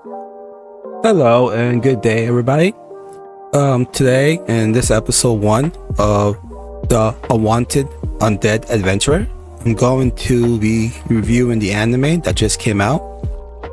Hello and good day, everybody. Today in this episode 1 of the Unwanted Undead Adventurer, I'm going to be reviewing the anime that just came out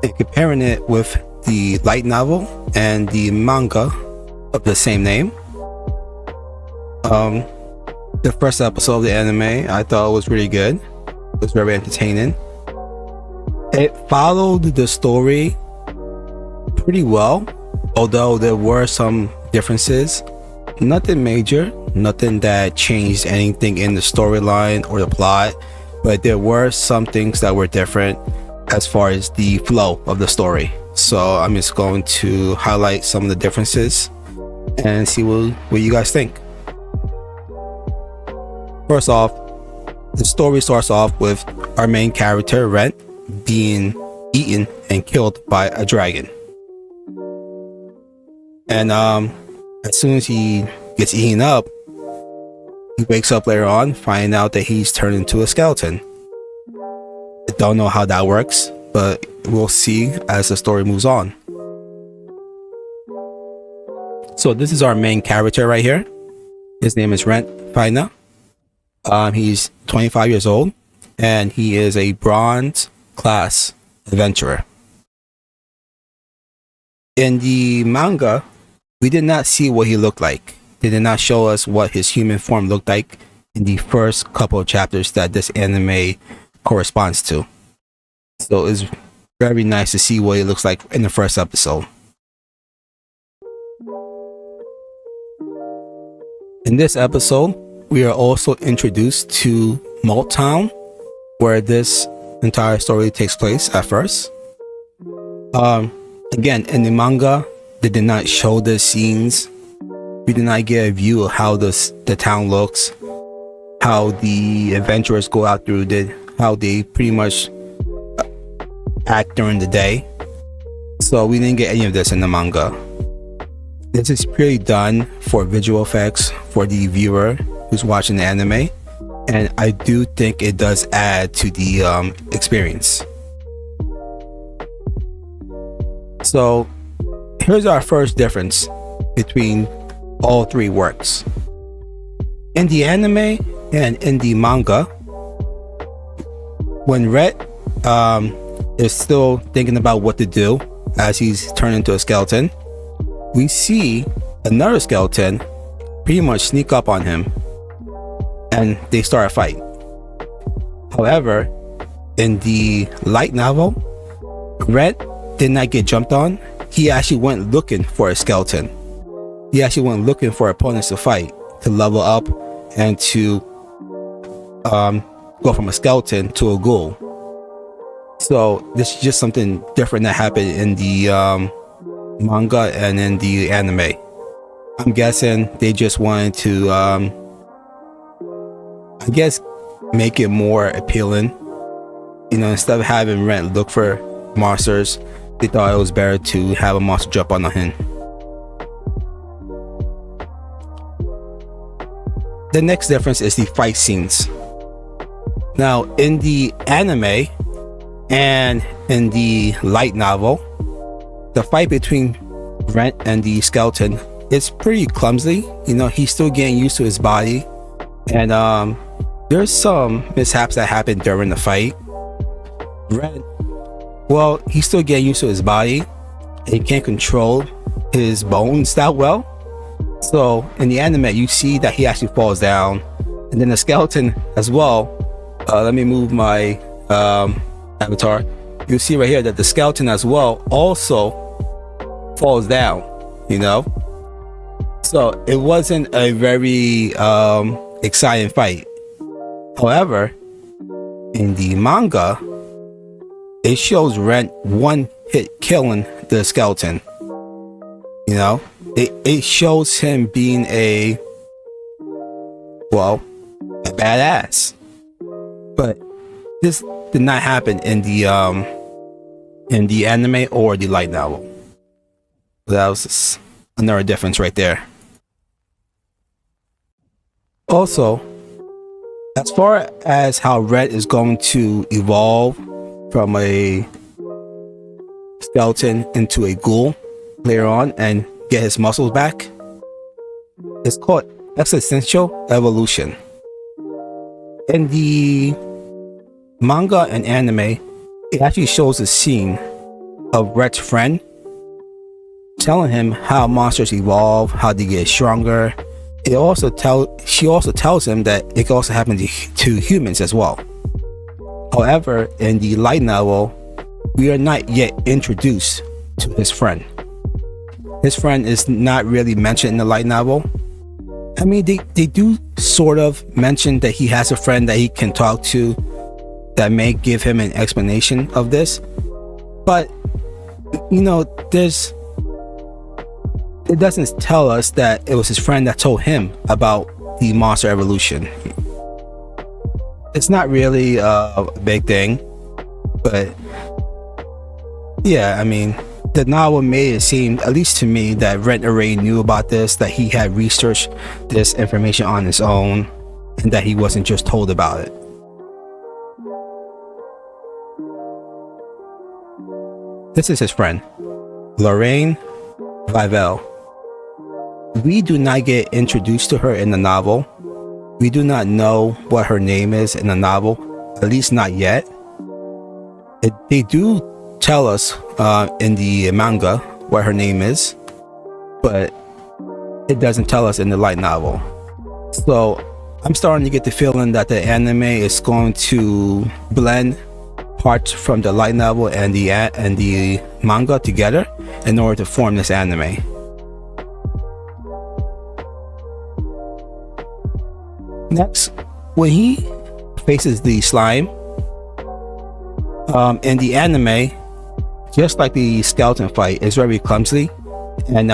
and comparing it with the light novel and the manga of the same name. The first episode of the anime I thought was really good. It was very entertaining. It followed the story pretty well, although there were some differences. Nothing major, nothing that changed anything in the storyline or the plot, but there were some things that were different as far as the flow of the story. So I'm just going to highlight some of the differences and see what you guys think. First off, the story starts off with our main character, Rent, being eaten and killed by a dragon. And as soon as he gets eaten up, he wakes up later on, finding out that he's turned into a skeleton. I don't know how that works, but we'll see as the story moves on. So this is our main character right here. His name is Rent Faina. He's 25 years old, and he is a bronze class adventurer. In the manga, we did not see what he looked like. They did not show us what his human form looked like in the first couple of chapters that this anime corresponds to. So it's very nice to see what he looks like in the first episode. In this episode, we are also introduced to Malt Town, where this entire story takes place at first. Again, in the manga, they did not show the scenes. We did not get a view of how the town looks, how the adventurers go out through it, how they pretty much act during the day. So we didn't get any of this in the manga. This is purely done for visual effects for the viewer who's watching the anime, and I do think it does add to the experience. So here's our first difference between all three works. In the anime and in the manga, when Rhett is still thinking about what to do as he's turned into a skeleton, we see another skeleton pretty much sneak up on him and they start a fight. However, in the light novel, Rhett did not get jumped on. He actually went looking for a skeleton. He actually went looking for opponents to fight, to level up, and to go from a skeleton to a ghoul. So this is just something different that happened in the manga and in the anime. I'm guessing they just wanted to, I guess, make it more appealing. You know, instead of having Rent look for monsters, they thought it was better to have a monster jump on him. The next difference is the fight scenes. Now, in the anime and in the light novel, the fight between Rent and the skeleton is pretty clumsy. You know, he's still getting used to his body, and there's some mishaps that happen during the fight. Rent, well, he's still getting used to his body. He can't control his bones that well. So in the anime, you see that he actually falls down, and then the skeleton as well. Let me move my avatar. You see right here that the skeleton as well also falls down. You know, so it wasn't a very exciting fight. However, in the manga, it shows Rent one hit killing the skeleton. You know, it shows him being a badass. But this did not happen in the anime or the light novel. That was another difference right there. Also, as far as how Red is going to evolve from a skeleton into a ghoul later on and get his muscles back. It's called existential evolution. In the manga and anime, it actually shows a scene of Rhett's friend telling him how monsters evolve, how they get stronger. She also tells him that it can also happen to humans as well. However, in the light novel, we are not yet introduced to his friend. His friend is not really mentioned in the light novel. I mean, they do sort of mention that he has a friend that he can talk to that may give him an explanation of this. But, you know, it doesn't tell us that it was his friend that told him about the monster evolution. It's not really a big thing, but yeah, I mean, the novel made it seem, at least to me, that Rent already knew about this, that he had researched this information on his own, and that he wasn't just told about it. This is his friend, Lorraine Vivel. We do not get introduced to her in the novel. We do not know what her name is in the novel, at least not yet. They do tell us in the manga what her name is, but it doesn't tell us in the light novel. So I'm starting to get the feeling that the anime is going to blend parts from the light novel and the manga together in order to form this anime. Next, when he faces the slime in the anime, just like the skeleton fight, is very clumsy, and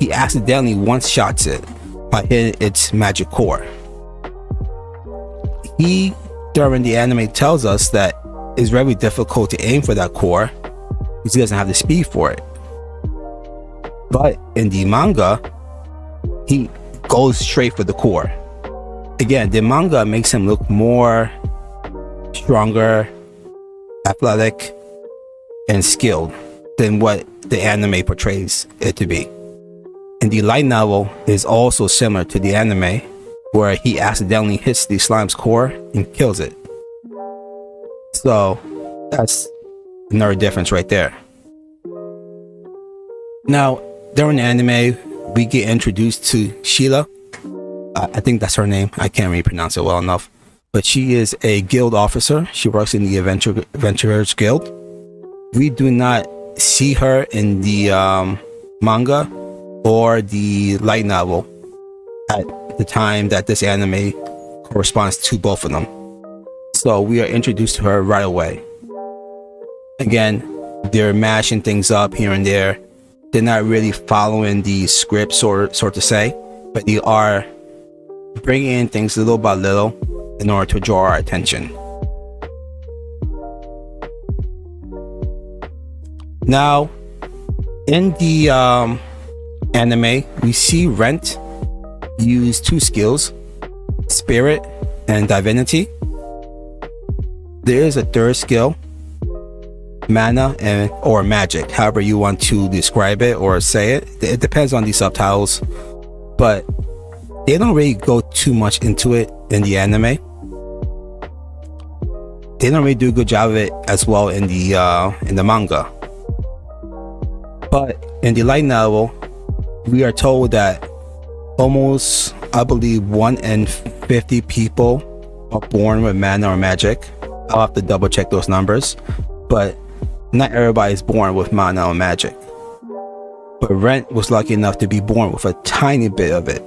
he accidentally one-shots it by hitting its magic core. He, during the anime, tells us that it's very difficult to aim for that core because he doesn't have the speed for it. But in the manga, he goes straight for the core. Again, the manga makes him look more stronger, athletic, and skilled than what the anime portrays it to be. And the light novel is also similar to the anime, where he accidentally hits the slime's core and kills it. So that's another difference right there. Now, during the anime, we get introduced to Sheila. I think that's her name. I can't really pronounce it well enough. But she is a guild officer. She works in the Adventurers Guild. We do not see her in the manga or the light novel at the time that this anime corresponds to both of them. So we are introduced to her right away. Again, they're mashing things up here and there. They're not really following the script, sort to say, but they are bringing in things little by little in order to draw our attention. Now, in the anime, we see Rent use two skills, Spirit and Divinity. There is a third skill, Mana or Magic, however you want to describe it or say it. It depends on the subtitles, but they don't really go too much into it in the anime. They don't really do a good job of it as well in the manga. But in the light novel, we are told that almost, I believe, 1 in 50 people are born with mana or magic. I'll have to double check those numbers, but not everybody is born with mana or magic. But Rent was lucky enough to be born with a tiny bit of it.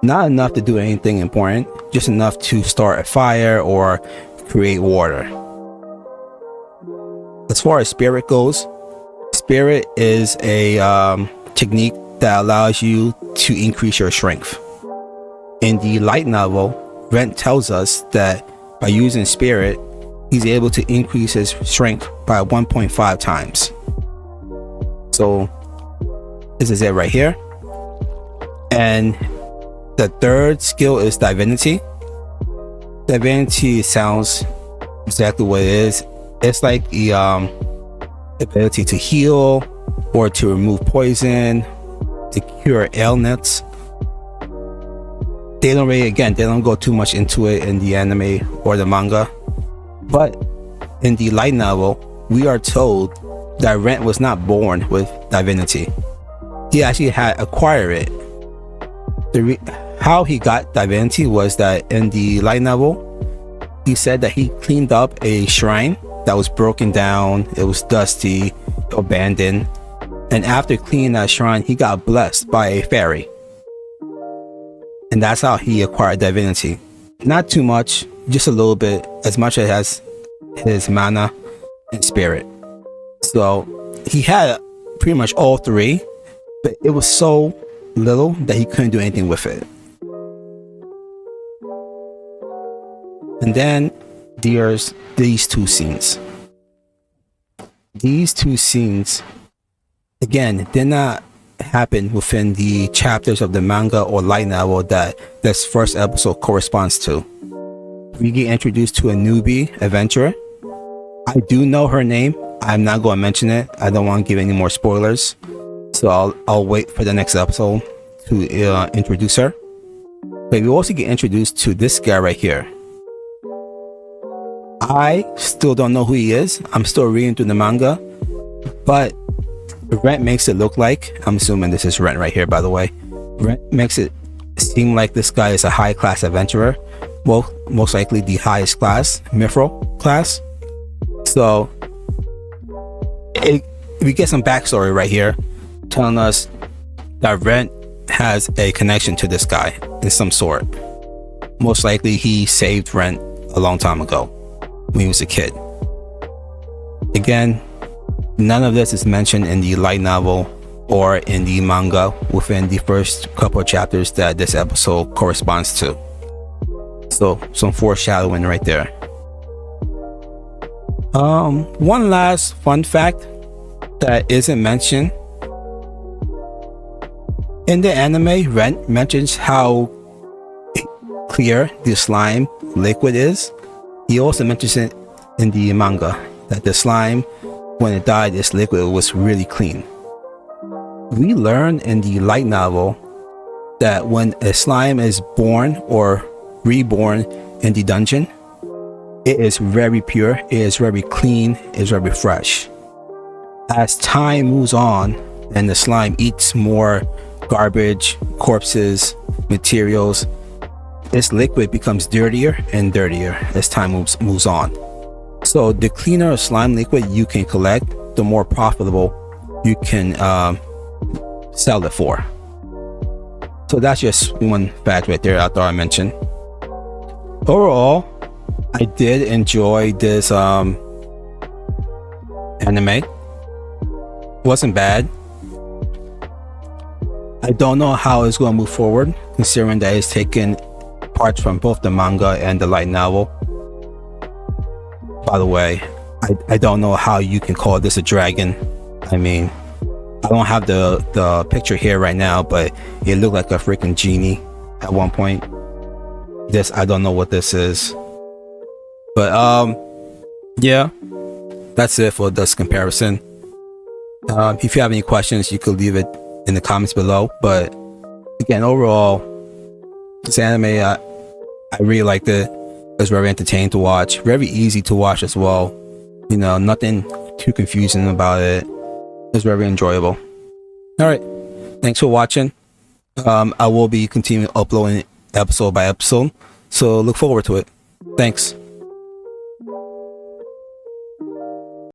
Not enough to do anything important, just enough to start a fire or create water. As far as Spirit goes, Spirit is a technique that allows you to increase your strength. In the light novel, Rent tells us that by using Spirit, he's able to increase his strength by 1.5 times. So this is it right here. And the third skill is Divinity. Divinity sounds exactly what it is. It's like the ability to heal or to remove poison, to cure ailments. They don't go too much into it in the anime or the manga. But in the light novel, we are told that Rent was not born with divinity. He actually had acquired it. How he got divinity was that in the light novel, he said that he cleaned up a shrine that was broken down, it was dusty, abandoned, and after cleaning that shrine, he got blessed by a fairy. And that's how he acquired divinity. Not too much, just a little bit, as much as his mana and spirit. So he had pretty much all three, but it was so little that he couldn't do anything with it. And then there's these two scenes. These two scenes, again, did not happen within the chapters of the manga or light novel that this first episode corresponds to. We get introduced to a newbie adventurer. I do know her name. I'm not going to mention it. I don't want to give any more spoilers. So I'll wait for the next episode to introduce her. But we also get introduced to this guy right here. I still don't know who he is. I'm still reading through the manga, but Rent makes it look like, I'm assuming this is Rent right here, by the way. Rent makes it seem like this guy is a high class adventurer. Well, most likely the highest class, Mithril class. So we get some backstory right here telling us that Rent has a connection to this guy in some sort. Most likely he saved Rent a long time ago when he was a kid. Again, none of this is mentioned in the light novel or in the manga within the first couple of chapters that this episode corresponds to. So some foreshadowing right there. One last fun fact that isn't mentioned. In the anime, Rent mentions how clear the slime liquid is. He also mentions it in the manga that the slime, when it died, this liquid was really clean. We learn in the light novel that when a slime is born or reborn in the dungeon, it is very pure, it is very clean, it is very fresh. As time moves on and the slime eats more garbage, corpses, materials, this liquid becomes dirtier and dirtier as time moves on. So the cleaner a slime liquid you can collect, the more profitable you can sell it for. So that's just one fact right there I thought I mentioned. Overall, I did enjoy this anime. Wasn't bad. I don't know how it's going to move forward, considering that it's taken parts from both the manga and the light novel. By the way, I don't know how you can call this a dragon. I mean, I don't have the picture here right now, but it looked like a freaking genie at one point. This, I don't know what this is. But yeah, that's it for this comparison. If you have any questions, you could leave it in the comments below. But again, overall, this anime, I really liked it. It was very entertaining to watch, very easy to watch as well. You know, nothing too confusing about it. It was very enjoyable. All right, thanks for watching. I will be continuing uploading episode by episode, so look forward to it. Thanks.